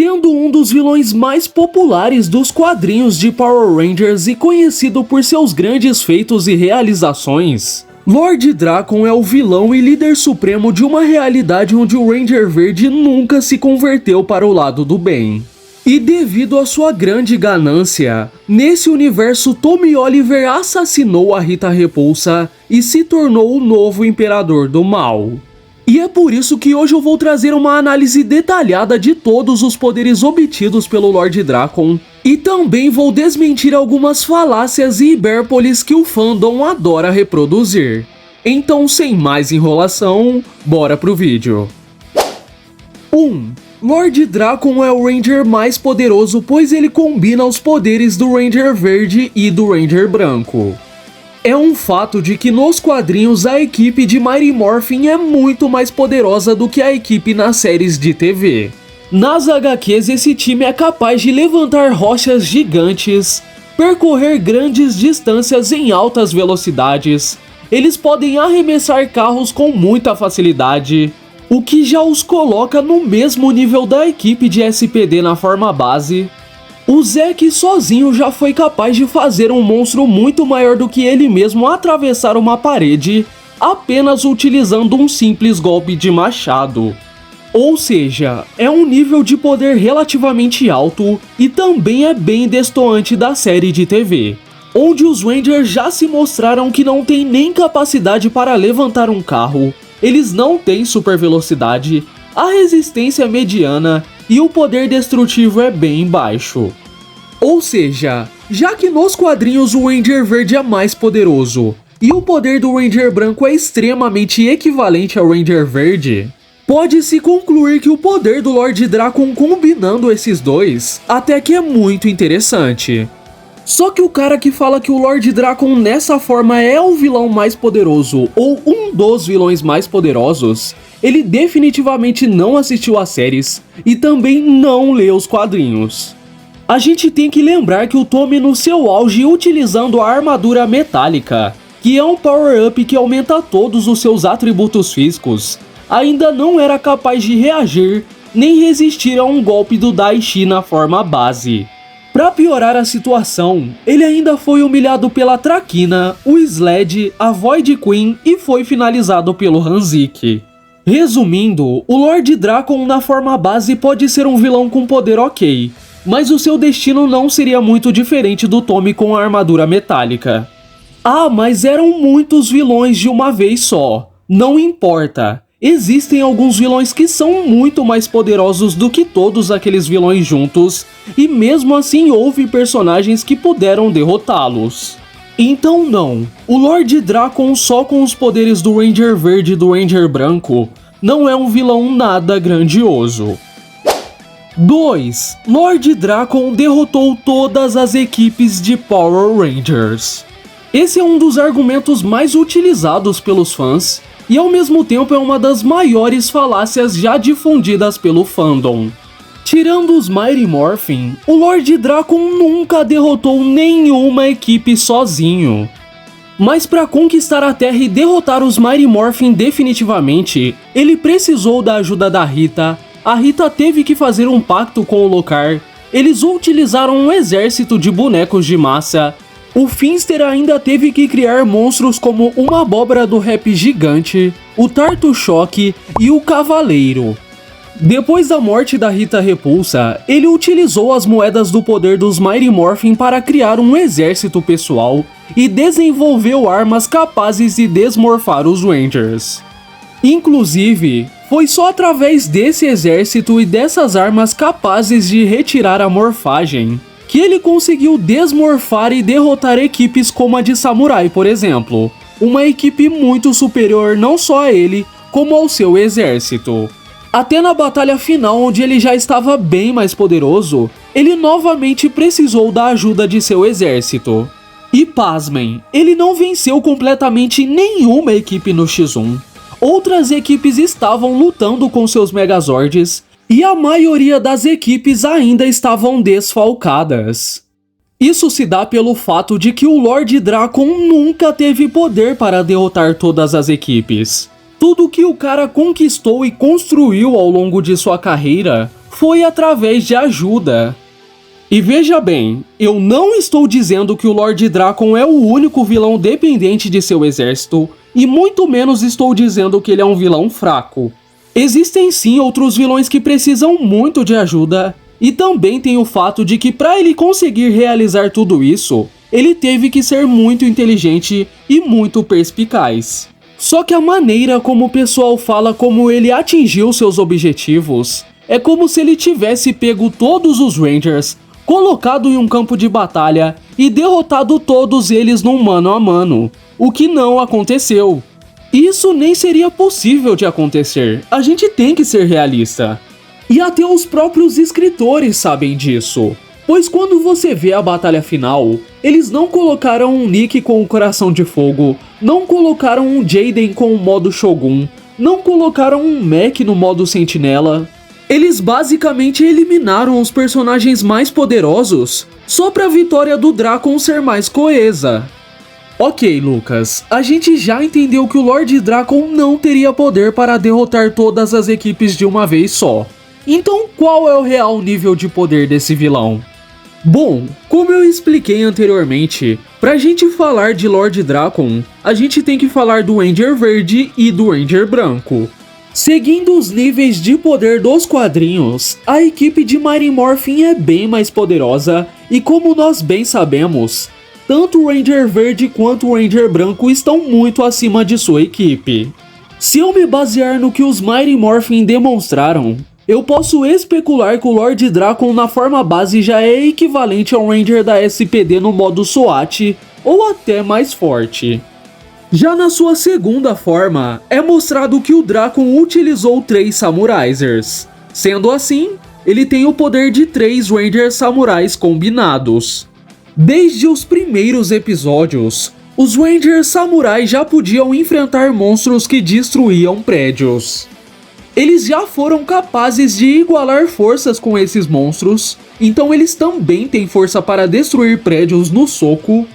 sendo um dos vilões mais populares dos quadrinhos de Power Rangers e conhecido por seus grandes feitos e realizações. Lord Drakkon é o vilão e líder supremo de uma realidade onde o Ranger Verde nunca se converteu para o lado do bem. E devido à sua grande ganância, nesse universo Tommy Oliver assassinou a Rita Repulsa e se tornou o novo imperador do mal. E é por isso que hoje eu vou trazer uma análise detalhada de todos os poderes obtidos pelo Lord Drakkon e também vou desmentir algumas falácias e hipérboles que o fandom adora reproduzir. Então, sem mais enrolação, bora pro vídeo. 1. Lord Drakkon é o Ranger mais poderoso pois ele combina os poderes do Ranger Verde e do Ranger Branco. É um fato de que nos quadrinhos a equipe de Mighty Morphin é muito mais poderosa do que a equipe nas séries de TV. Nas HQs esse time é capaz de levantar rochas gigantes, percorrer grandes distâncias em altas velocidades, eles podem arremessar carros com muita facilidade, o que já os coloca no mesmo nível da equipe de SPD na forma base. O Zek sozinho já foi capaz de fazer um monstro muito maior do que ele mesmo atravessar uma parede, apenas utilizando um simples golpe de machado. Ou seja, é um nível de poder relativamente alto e também é bem destoante da série de TV, onde os Rangers já se mostraram que não têm nem capacidade para levantar um carro, eles não têm super velocidade, a resistência é mediana e o poder destrutivo é bem baixo. Ou seja, já que nos quadrinhos o Ranger Verde é mais poderoso e o poder do Ranger Branco é extremamente equivalente ao Ranger Verde, pode-se concluir que o poder do Lord Drakkon combinando esses dois até que é muito interessante. Só que o cara que fala que o Lord Drakkon nessa forma é o vilão mais poderoso ou um dos vilões mais poderosos, ele definitivamente não assistiu às séries e também não leu os quadrinhos. A gente tem que lembrar que o Tommy no seu auge utilizando a armadura metálica, que é um power-up que aumenta todos os seus atributos físicos, ainda não era capaz de reagir nem resistir a um golpe do Daichi na forma base. Para piorar a situação, ele ainda foi humilhado pela Traquina, o Sled, a Void Queen e foi finalizado pelo Hanzik. Resumindo, o Lord Drakkon na forma base pode ser um vilão com poder ok, mas o seu destino não seria muito diferente do Tommy com a armadura metálica. Ah, mas eram muitos vilões de uma vez só. Não importa. Existem alguns vilões que são muito mais poderosos do que todos aqueles vilões juntos, e mesmo assim houve personagens que puderam derrotá-los. Então não, o Lord Drakkon só com os poderes do Ranger Verde e do Ranger Branco não é um vilão nada grandioso. 2. Lord Drakkon derrotou todas as equipes de Power Rangers. Esse é um dos argumentos mais utilizados pelos fãs, e ao mesmo tempo é uma das maiores falácias já difundidas pelo fandom. Tirando os Mighty Morphin, o Lord Drakkon nunca derrotou nenhuma equipe sozinho. Mas para conquistar a Terra e derrotar os Mighty Morphin definitivamente, ele precisou da ajuda da Rita, a Rita teve que fazer um pacto com o Lokar, eles utilizaram um exército de bonecos de massa, o Finster ainda teve que criar monstros como uma abóbora do rap gigante, o Tartu Choque e o Cavaleiro. Depois da morte da Rita Repulsa, ele utilizou as moedas do poder dos Mighty Morphin para criar um exército pessoal e desenvolveu armas capazes de desmorfar os Rangers. Inclusive, foi só através desse exército e dessas armas capazes de retirar a morfagem que ele conseguiu desmorfar e derrotar equipes como a de Samurai, por exemplo. Uma equipe muito superior não só a ele, como ao seu exército. Até na batalha final, onde ele já estava bem mais poderoso, ele novamente precisou da ajuda de seu exército. E pasmem, ele não venceu completamente nenhuma equipe no X1. Outras equipes estavam lutando com seus Megazords, e a maioria das equipes ainda estavam desfalcadas. Isso se dá pelo fato de que o Lord Drakkon nunca teve poder para derrotar todas as equipes. Tudo que o cara conquistou e construiu ao longo de sua carreira foi através de ajuda. E veja bem, eu não estou dizendo que o Lord Drakkon é o único vilão dependente de seu exército, e muito menos estou dizendo que ele é um vilão fraco. Existem sim outros vilões que precisam muito de ajuda, e também tem o fato de que para ele conseguir realizar tudo isso, ele teve que ser muito inteligente e muito perspicaz. Só que a maneira como o pessoal fala como ele atingiu seus objetivos é como se ele tivesse pego todos os Rangers, colocado em um campo de batalha e derrotado todos eles num mano a mano, o que não aconteceu. Isso nem seria possível de acontecer, a gente tem que ser realista. E até os próprios escritores sabem disso, pois quando você vê a batalha final, eles não colocaram um Nick com o coração de fogo, não colocaram um Jaden com o modo Shogun, não colocaram um Mac no modo Sentinela. Eles basicamente eliminaram os personagens mais poderosos só pra vitória do Drakkon ser mais coesa. Ok, Lucas, a gente já entendeu que o Lord Drakkon não teria poder para derrotar todas as equipes de uma vez só. Então qual é o real nível de poder desse vilão? Bom, como eu expliquei anteriormente, pra gente falar de Lord Drakkon, a gente tem que falar do Ranger Verde e do Ranger Branco. Seguindo os níveis de poder dos quadrinhos, a equipe de Mighty Morphin é bem mais poderosa e como nós bem sabemos, tanto o Ranger Verde quanto o Ranger Branco estão muito acima de sua equipe. Se eu me basear no que os Mighty Morphin demonstraram, eu posso especular que o Lord Drakkon na forma base já é equivalente ao Ranger da SPD no modo SWAT, ou até mais forte. Já na sua segunda forma, é mostrado que o Drakkon utilizou 3 Samuraizers. Sendo assim, ele tem o poder de 3 Ranger Samurais combinados. Desde os primeiros episódios, os Ranger Samurais já podiam enfrentar monstros que destruíam prédios. Eles já foram capazes de igualar forças com esses monstros, então eles também têm força para destruir prédios no soco.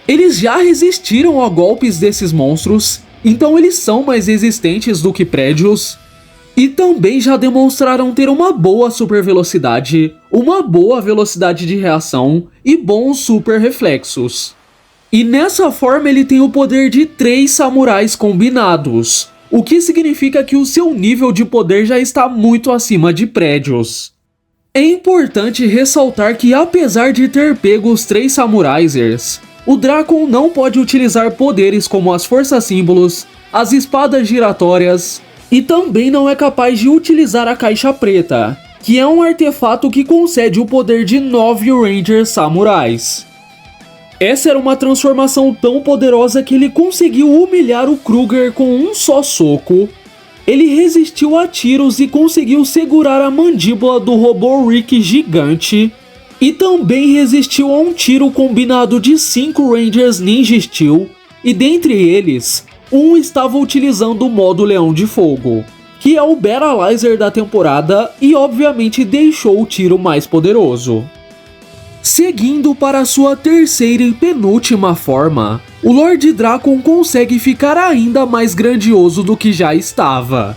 Eles já resistiram a golpes desses monstros, então eles são mais resistentes do que prédios. E também já demonstraram ter uma boa super velocidade, uma boa velocidade de reação e bons super reflexos. E nessa forma ele tem o poder de 3 samurais combinados, o que significa que o seu nível de poder já está muito acima de prédios. É importante ressaltar que apesar de ter pego os 3 Samuraizers, o Drakkon não pode utilizar poderes como as forças símbolos, as espadas giratórias, e também não é capaz de utilizar a Caixa Preta, que é um artefato que concede o poder de 9 Ranger Samurais. Essa era uma transformação tão poderosa que ele conseguiu humilhar o Kruger com um só soco. Ele resistiu a tiros e conseguiu segurar a mandíbula do robô Rick gigante. E também resistiu a um tiro combinado de 5 Rangers Ninja Steel, e dentre eles, um estava utilizando o modo Leão de Fogo, que é o Battleizer da temporada e obviamente deixou o tiro mais poderoso. Seguindo para sua terceira e penúltima forma, o Lord Drakkon consegue ficar ainda mais grandioso do que já estava.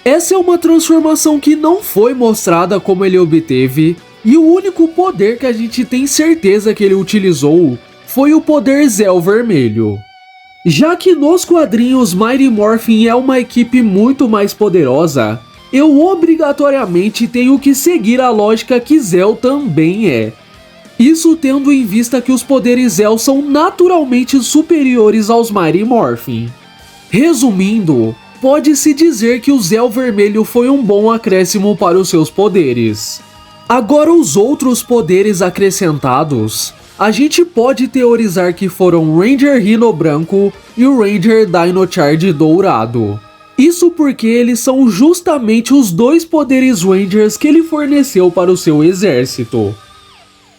Essa é uma transformação que não foi mostrada como ele obteve, e o único poder que a gente tem certeza que ele utilizou foi o poder Zell Vermelho. Já que nos quadrinhos Mighty Morphin é uma equipe muito mais poderosa, eu obrigatoriamente tenho que seguir a lógica que Zell também é. Isso tendo em vista que os poderes Zell são naturalmente superiores aos Mighty Morphin. Resumindo, pode-se dizer que o Zell Vermelho foi um bom acréscimo para os seus poderes. Agora os outros poderes acrescentados, a gente pode teorizar que foram o Ranger Rhino branco e o Ranger Dino Charge dourado. Isso porque eles são justamente os 2 poderes Rangers que ele forneceu para o seu exército.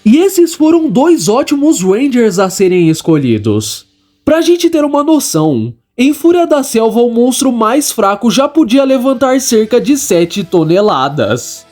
E esses foram 2 ótimos Rangers a serem escolhidos. Pra gente ter uma noção, em Fúria da Selva o monstro mais fraco já podia levantar cerca de 7 toneladas.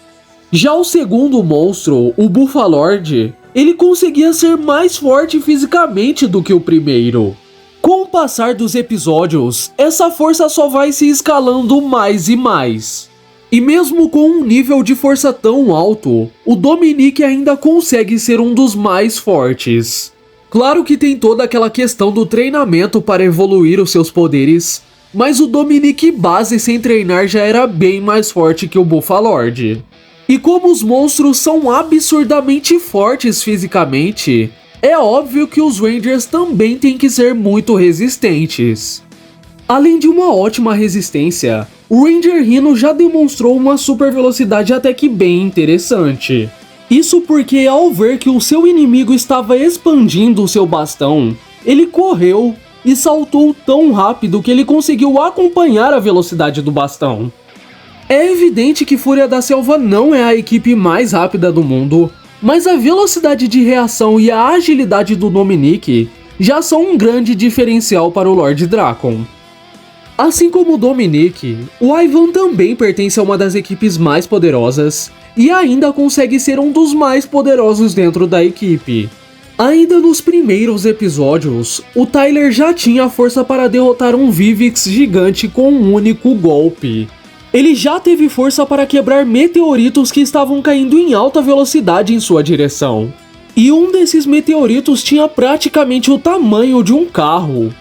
Já o segundo monstro, o Buffalord, ele conseguia ser mais forte fisicamente do que o primeiro. Com o passar dos episódios, essa força só vai se escalando mais e mais. E mesmo com um nível de força tão alto, o Dominique ainda consegue ser um dos mais fortes. Claro que tem toda aquela questão do treinamento para evoluir os seus poderes, mas o Dominique base sem treinar já era bem mais forte que o Buffalord. E como os monstros são absurdamente fortes fisicamente, é óbvio que os Rangers também têm que ser muito resistentes. Além de uma ótima resistência, o Ranger Rhino já demonstrou uma super velocidade até que bem interessante. Isso porque ao ver que o seu inimigo estava expandindo o seu bastão, ele correu e saltou tão rápido que ele conseguiu acompanhar a velocidade do bastão. É evidente que Fúria da Selva não é a equipe mais rápida do mundo, mas a velocidade de reação e a agilidade do Dominique já são um grande diferencial para o Lord Drakkon. Assim como o Dominique, o Ivan também pertence a uma das equipes mais poderosas e ainda consegue ser um dos mais poderosos dentro da equipe. Ainda nos primeiros episódios, o Tyler já tinha força para derrotar um Vivix gigante com um único golpe. Ele já teve força para quebrar meteoritos que estavam caindo em alta velocidade em sua direção. E um desses meteoritos tinha praticamente o tamanho de um carro.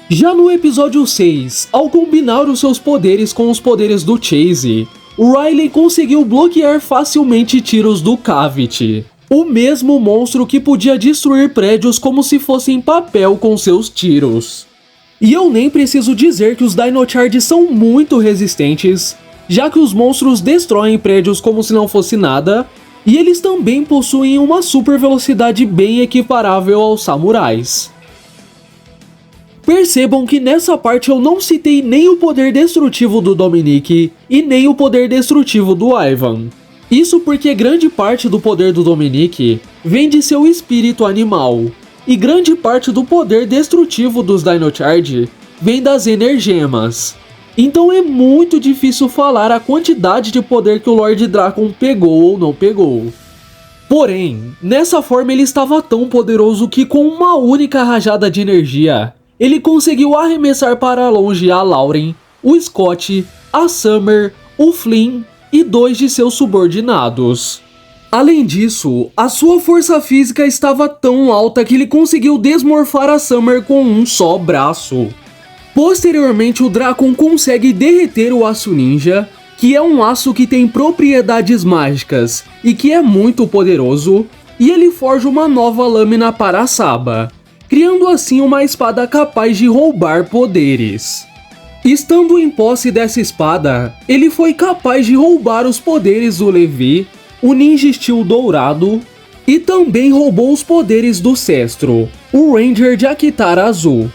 Já no episódio 6, ao combinar os seus poderes com os poderes do Chase, o Riley conseguiu bloquear facilmente tiros do Cavity, o mesmo monstro que podia destruir prédios como se fossem papel com seus tiros. E eu nem preciso dizer que os Dino Charge são muito resistentes, já que os monstros destroem prédios como se não fosse nada, e eles também possuem uma super velocidade bem equiparável aos samurais. Percebam que nessa parte eu não citei nem o poder destrutivo do Dominique e nem o poder destrutivo do Ivan. Isso porque grande parte do poder do Dominique vem de seu espírito animal, e grande parte do poder destrutivo dos Dino Charge vem das Energemas. Então é muito difícil falar a quantidade de poder que o Lord Drakkon pegou ou não pegou. Porém, nessa forma ele estava tão poderoso que com uma única rajada de energia, ele conseguiu arremessar para longe a Lauren, o Scott, a Summer, o Flynn e 2 de seus subordinados. Além disso, a sua força física estava tão alta que ele conseguiu desmorfar a Summer com um só braço. Posteriormente, o Drakkon consegue derreter o Aço Ninja, que é um aço que tem propriedades mágicas e que é muito poderoso, e ele forja uma nova lâmina para a Saba, criando assim uma espada capaz de roubar poderes. Estando em posse dessa espada, ele foi capaz de roubar os poderes do Levi, o Ninja Steel dourado, e também roubou os poderes do Cestro, o Ranger de Akitara azul.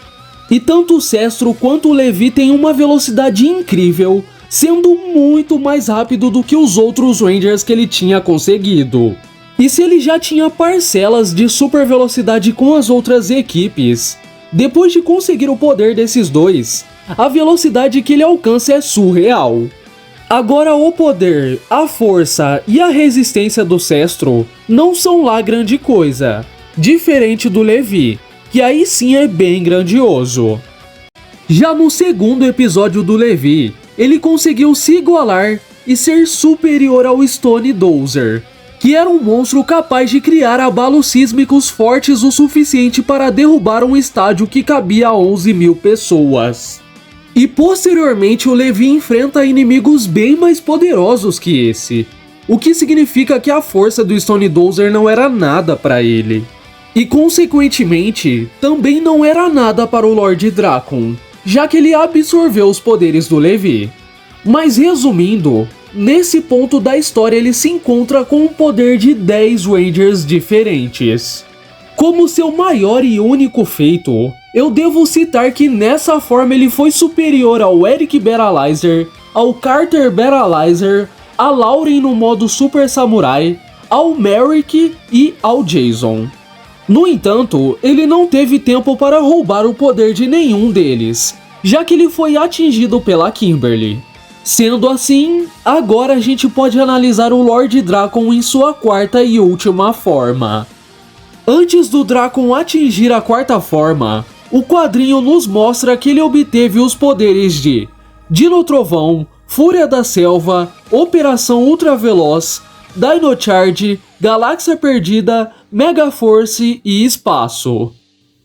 E tanto o Cestro quanto o Levi têm uma velocidade incrível, sendo muito mais rápido do que os outros Rangers que ele tinha conseguido. E se ele já tinha parcelas de super velocidade com as outras equipes, depois de conseguir o poder desses dois, a velocidade que ele alcança é surreal. Agora o poder, a força e a resistência do Cestro não são lá grande coisa, diferente do Levi, que aí sim é bem grandioso. Já no segundo episódio do Levi, ele conseguiu se igualar e ser superior ao Stone Dozer, que era um monstro capaz de criar abalos sísmicos fortes o suficiente para derrubar um estádio que cabia a 11.000 pessoas. E posteriormente o Levi enfrenta inimigos bem mais poderosos que esse, o que significa que a força do Stone Dozer não era nada para ele. E consequentemente, também não era nada para o Lord Drakkon, já que ele absorveu os poderes do Levi. Mas resumindo, nesse ponto da história ele se encontra com o poder de 10 Rangers diferentes. Como seu maior e único feito, eu devo citar que nessa forma ele foi superior ao Eric Battleizer, ao Carter Battleizer, a Lauren no modo Super Samurai, ao Merrick e ao Jason. No entanto, ele não teve tempo para roubar o poder de nenhum deles, já que ele foi atingido pela Kimberly. Sendo assim, agora a gente pode analisar o Lord Drakkon em sua quarta e última forma. Antes do Drakkon atingir a quarta forma, o quadrinho nos mostra que ele obteve os poderes de Dino Trovão, Fúria da Selva, Operação Ultraveloz, Dino Charge, Galáxia Perdida, Mega Force e Espaço.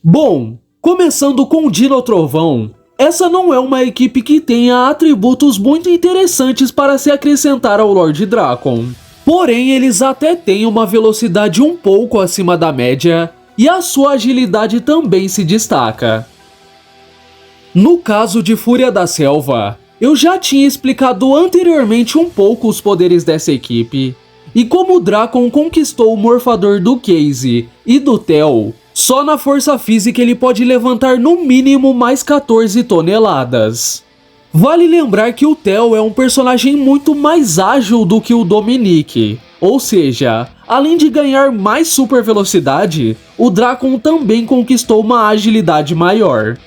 Bom, começando com Dino Trovão, essa não é uma equipe que tenha atributos muito interessantes para se acrescentar ao Lord Drakkon. Porém, eles até têm uma velocidade um pouco acima da média e a sua agilidade também se destaca. No caso de Fúria da Selva, eu já tinha explicado anteriormente um pouco os poderes dessa equipe, e como o Drakkon conquistou o morfador do Case e do Tel, só na força física ele pode levantar no mínimo mais 14 toneladas. Vale lembrar que o Tel é um personagem muito mais ágil do que o Dominique, ou seja, além de ganhar mais super velocidade, o Drakkon também conquistou uma agilidade maior.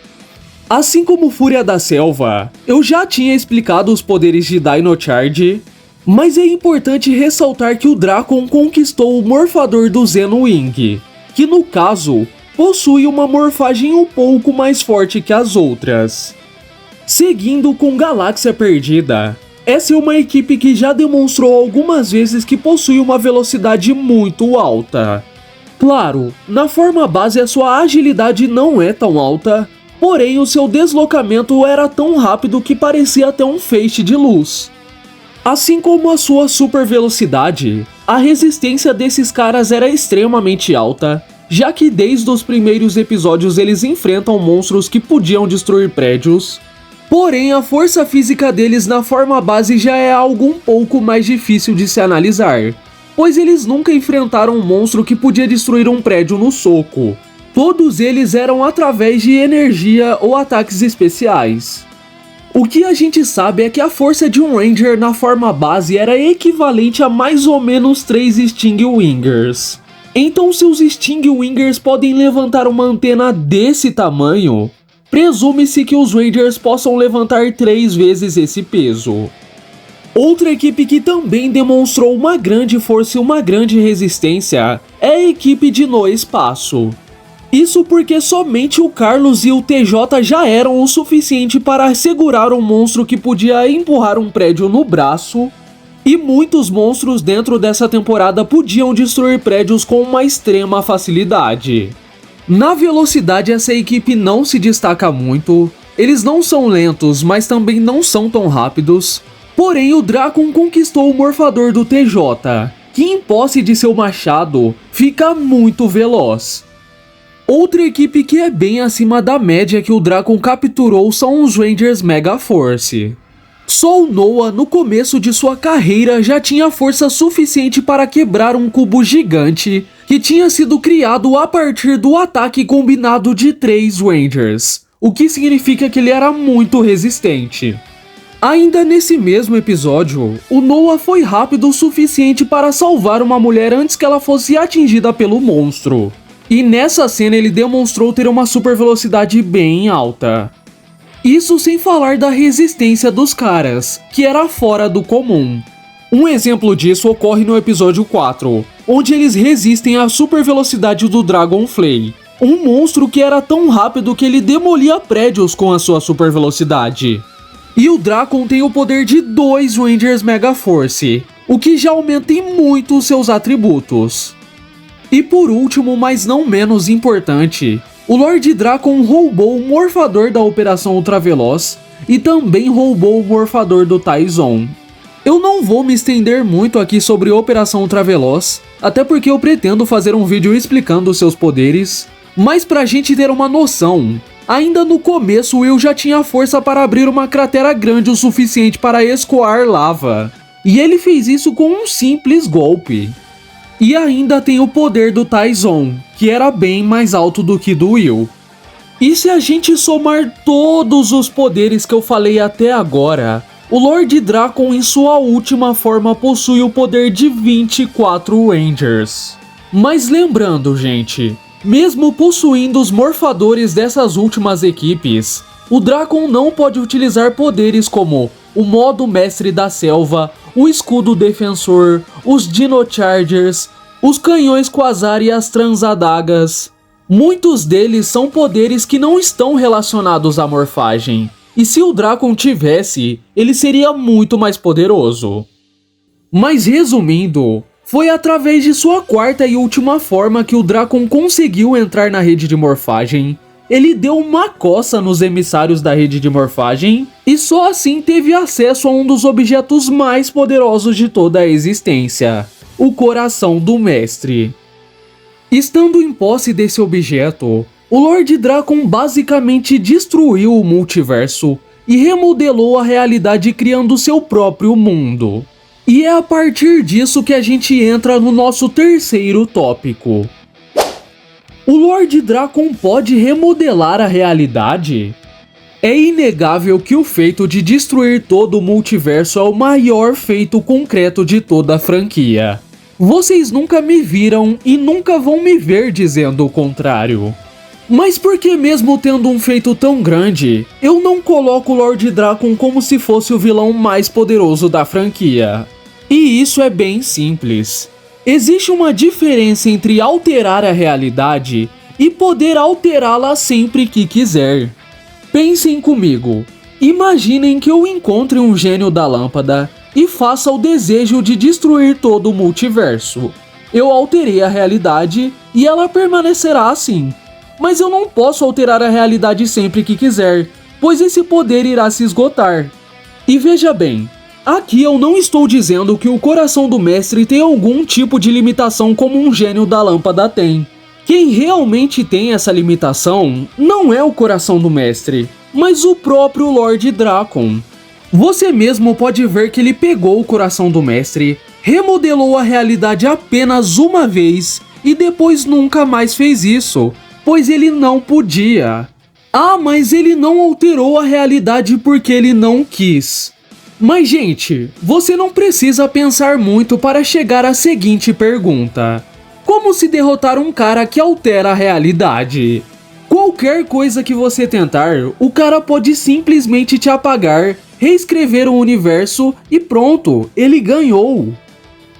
Assim como Fúria da Selva, eu já tinha explicado os poderes de Dino Charge, mas é importante ressaltar que o Drakkon conquistou o morfador do Zenwing, que no caso, possui uma morfagem um pouco mais forte que as outras. Seguindo com Galáxia Perdida, essa é uma equipe que já demonstrou algumas vezes que possui uma velocidade muito alta. Claro, na forma base a sua agilidade não é tão alta, porém o seu deslocamento era tão rápido que parecia até um feixe de luz. Assim como a sua super velocidade, a resistência desses caras era extremamente alta, já que desde os primeiros episódios eles enfrentam monstros que podiam destruir prédios. Porém, a força física deles na forma base já é algo um pouco mais difícil de se analisar, pois eles nunca enfrentaram um monstro que podia destruir um prédio no soco. Todos eles eram através de energia ou ataques especiais. O que a gente sabe é que a força de um Ranger na forma base era equivalente a mais ou menos 3 Stingwingers. Então, se os Stingwingers podem levantar uma antena desse tamanho, presume-se que os Rangers possam levantar 3 vezes esse peso. Outra equipe que também demonstrou uma grande força e uma grande resistência é a equipe de No Espaço. Isso porque somente o Carlos e o TJ já eram o suficiente para segurar um monstro que podia empurrar um prédio no braço, e muitos monstros dentro dessa temporada podiam destruir prédios com uma extrema facilidade. Na velocidade essa equipe não se destaca muito, eles não são lentos, mas também não são tão rápidos, porém o Drakkon conquistou o morfador do TJ, que em posse de seu machado, fica muito veloz. Outra equipe que é bem acima da média que o Drakkon capturou são os Rangers Mega Force. Só o Noah, no começo de sua carreira, já tinha força suficiente para quebrar um cubo gigante que tinha sido criado a partir do ataque combinado de 3 Rangers, o que significa que ele era muito resistente. Ainda nesse mesmo episódio, o Noah foi rápido o suficiente para salvar uma mulher antes que ela fosse atingida pelo monstro. E nessa cena ele demonstrou ter uma super velocidade bem alta. Isso sem falar da resistência dos caras, que era fora do comum. Um exemplo disso ocorre no episódio 4, onde eles resistem à super velocidade do Dragonflay, um monstro que era tão rápido que ele demolia prédios com a sua super velocidade. E o Drakkon tem o poder de 2 Rangers Mega Force, o que já aumenta em muito seus atributos. E por último, mas não menos importante, o Lord Drakkon roubou o morfador da Operação Ultraveloz e também roubou o morfador do Taizon. Eu não vou me estender muito aqui sobre Operação Ultraveloz, até porque eu pretendo fazer um vídeo explicando seus poderes, mas pra gente ter uma noção, ainda no começo eu já tinha força para abrir uma cratera grande o suficiente para escoar lava, e ele fez isso com um simples golpe. E ainda tem o poder do Taizon, que era bem mais alto do que do Will. E se a gente somar todos os poderes que eu falei até agora, o Lord Drakkon em sua última forma possui o poder de 24 Rangers. Mas lembrando, gente, mesmo possuindo os morfadores dessas últimas equipes, o Drakkon não pode utilizar poderes como o modo mestre da selva, o escudo defensor, os Dino Chargers, os canhões Quasar e as Transadagas. Muitos deles são poderes que não estão relacionados à morfagem, e se o Drakkon tivesse, ele seria muito mais poderoso. Mas resumindo, foi através de sua quarta e última forma que o Drakon conseguiu entrar na rede de morfagem. Ele deu uma coça nos emissários da rede de morfagem e só assim teve acesso a um dos objetos mais poderosos de toda a existência, o coração do mestre. Estando em posse desse objeto, o Lord Drakon basicamente destruiu o multiverso e remodelou a realidade criando seu próprio mundo. E é a partir disso que a gente entra no nosso terceiro tópico. O Lord Drakon pode remodelar a realidade? É inegável que o feito de destruir todo o multiverso é o maior feito concreto de toda a franquia. Vocês nunca me viram e nunca vão me ver dizendo o contrário. Mas por que mesmo tendo um feito tão grande, eu não coloco o Lord Drakon como se fosse o vilão mais poderoso da franquia? E isso é bem simples. Existe uma diferença entre alterar a realidade e poder alterá-la sempre que quiser. Pensem comigo. Imaginem que eu encontre um gênio da lâmpada e faça o desejo de destruir todo o multiverso. Eu alterei a realidade e ela permanecerá assim. Mas eu não posso alterar a realidade sempre que quiser, pois esse poder irá se esgotar. E veja bem, aqui eu não estou dizendo que o coração do mestre tem algum tipo de limitação como um gênio da lâmpada tem. Quem realmente tem essa limitação não é o coração do mestre, mas o próprio Lord Drakon. Você mesmo pode ver que ele pegou o coração do mestre, remodelou a realidade apenas uma vez e depois nunca mais fez isso, pois ele não podia. Ah, mas ele não alterou a realidade porque ele não quis. Mas gente, você não precisa pensar muito para chegar à seguinte pergunta: como se derrotar um cara que altera a realidade? Qualquer coisa que você tentar, o cara pode simplesmente te apagar, reescrever o universo e pronto, ele ganhou.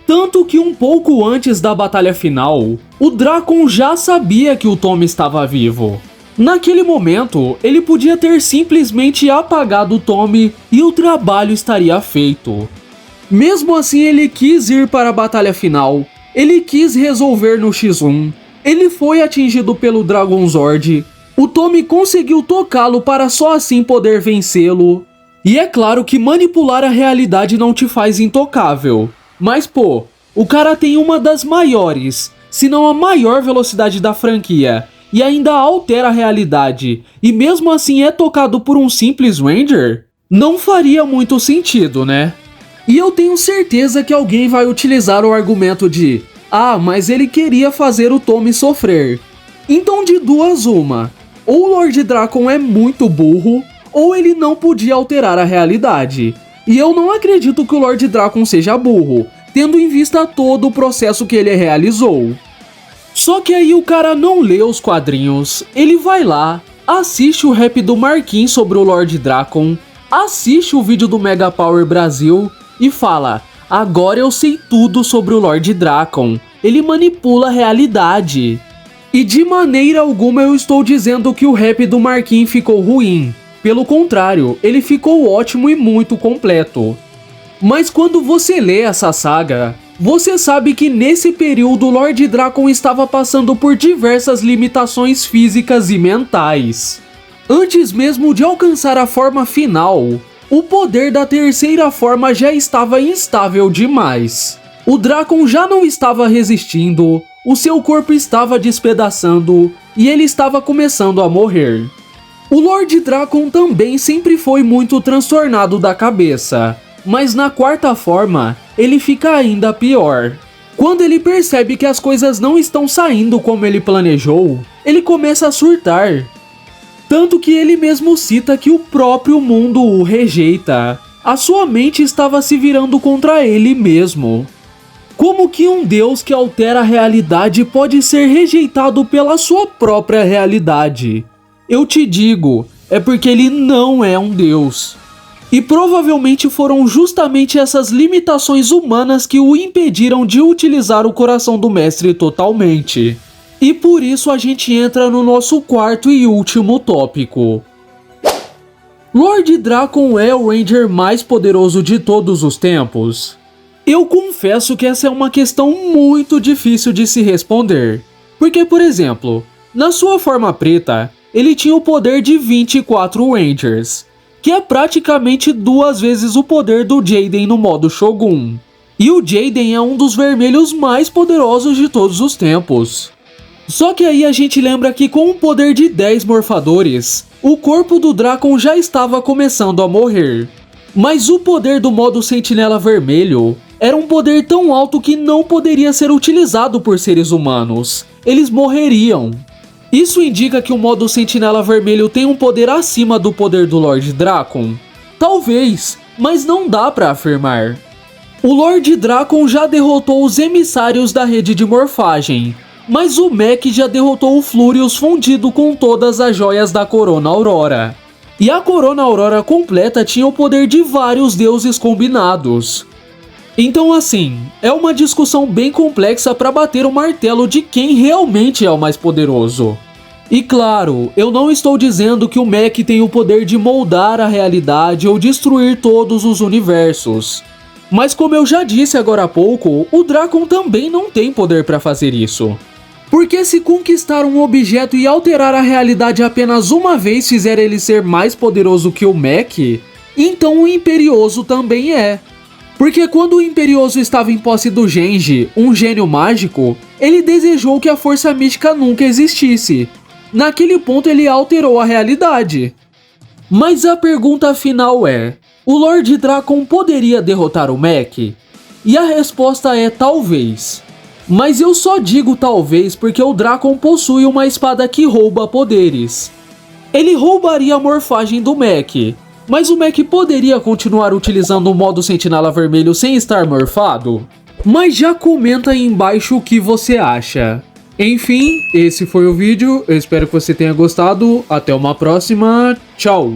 Tanto que um pouco antes da batalha final, o Drakon já sabia que o Tommy estava vivo. Naquele momento, ele podia ter simplesmente apagado o Tommy e o trabalho estaria feito. Mesmo assim, ele quis ir para a batalha final, ele quis resolver no X1, ele foi atingido pelo Dragon Zord, o Tommy conseguiu tocá-lo para só assim poder vencê-lo. E é claro que manipular a realidade não te faz intocável. Mas pô, o cara tem uma das maiores, se não a maior velocidade da franquia, e ainda altera a realidade, e mesmo assim é tocado por um simples Ranger? Não faria muito sentido, né? E eu tenho certeza que alguém vai utilizar o argumento de: ah, mas ele queria fazer o Tommy sofrer. Então de duas uma, ou o Lord Drakon é muito burro, ou ele não podia alterar a realidade. E eu não acredito que o Lord Drakon seja burro, tendo em vista todo o processo que ele realizou. Só que aí o cara não lê os quadrinhos, ele vai lá, assiste o rap do Marquinhos sobre o Lord Drakon, assiste o vídeo do Mega Power Brasil e fala: agora eu sei tudo sobre o Lord Drakon, ele manipula a realidade. E de maneira alguma eu estou dizendo que o rap do Marquinhos ficou ruim. Pelo contrário, ele ficou ótimo e muito completo. Mas quando você lê essa saga, você sabe que nesse período o Lord Drakon estava passando por diversas limitações físicas e mentais. Antes mesmo de alcançar a forma final, o poder da terceira forma já estava instável demais. O Drakon já não estava resistindo, o seu corpo estava despedaçando e ele estava começando a morrer. O Lord Drakon também sempre foi muito transtornado da cabeça, mas na quarta forma, ele fica ainda pior. Quando ele percebe que as coisas não estão saindo como ele planejou, ele começa a surtar. Tanto que ele mesmo cita que o próprio mundo o rejeita. A sua mente estava se virando contra ele mesmo. Como que um deus que altera a realidade pode ser rejeitado pela sua própria realidade? Eu te digo, é porque ele não é um deus. E provavelmente foram justamente essas limitações humanas que o impediram de utilizar o coração do mestre totalmente. E por isso a gente entra no nosso quarto e último tópico. Lord Drakon é o Ranger mais poderoso de todos os tempos? Eu confesso que essa é uma questão muito difícil de se responder. Porque, por exemplo, na sua forma preta, ele tinha o poder de 24 Rangers, que é praticamente 2 vezes o poder do Jaden no modo Shogun. E o Jaden é um dos vermelhos mais poderosos de todos os tempos. Só que aí a gente lembra que com o poder de 10 morfadores, o corpo do Drakon já estava começando a morrer. Mas o poder do modo Sentinela Vermelho era um poder tão alto que não poderia ser utilizado por seres humanos. Eles morreriam. Isso indica que o modo Sentinela Vermelho tem um poder acima do poder do Lord Drakon? Talvez, mas não dá pra afirmar. O Lord Drakon já derrotou os emissários da rede de morfagem, mas o Mech já derrotou o Flurious fundido com todas as joias da Corona Aurora. E a Corona Aurora completa tinha o poder de vários deuses combinados. Então assim, é uma discussão bem complexa para bater o martelo de quem realmente é o mais poderoso. E claro, eu não estou dizendo que o Mech tem o poder de moldar a realidade ou destruir todos os universos. Mas como eu já disse agora há pouco, o Drakon também não tem poder para fazer isso. Porque se conquistar um objeto e alterar a realidade apenas uma vez fizer ele ser mais poderoso que o Mech, então o Imperioso também é. Porque quando o Imperioso estava em posse do Genji, um gênio mágico, ele desejou que a força mística nunca existisse. Naquele ponto ele alterou a realidade. Mas a pergunta final é: o Lord Drakon poderia derrotar o Mech? E a resposta é talvez. Mas eu só digo talvez porque o Drakon possui uma espada que rouba poderes. Ele roubaria a morfagem do Mech, mas o Mech poderia continuar utilizando o modo Sentinela Vermelho sem estar morfado? Mas já comenta aí embaixo o que você acha. Enfim, esse foi o vídeo, eu espero que você tenha gostado, até uma próxima, tchau!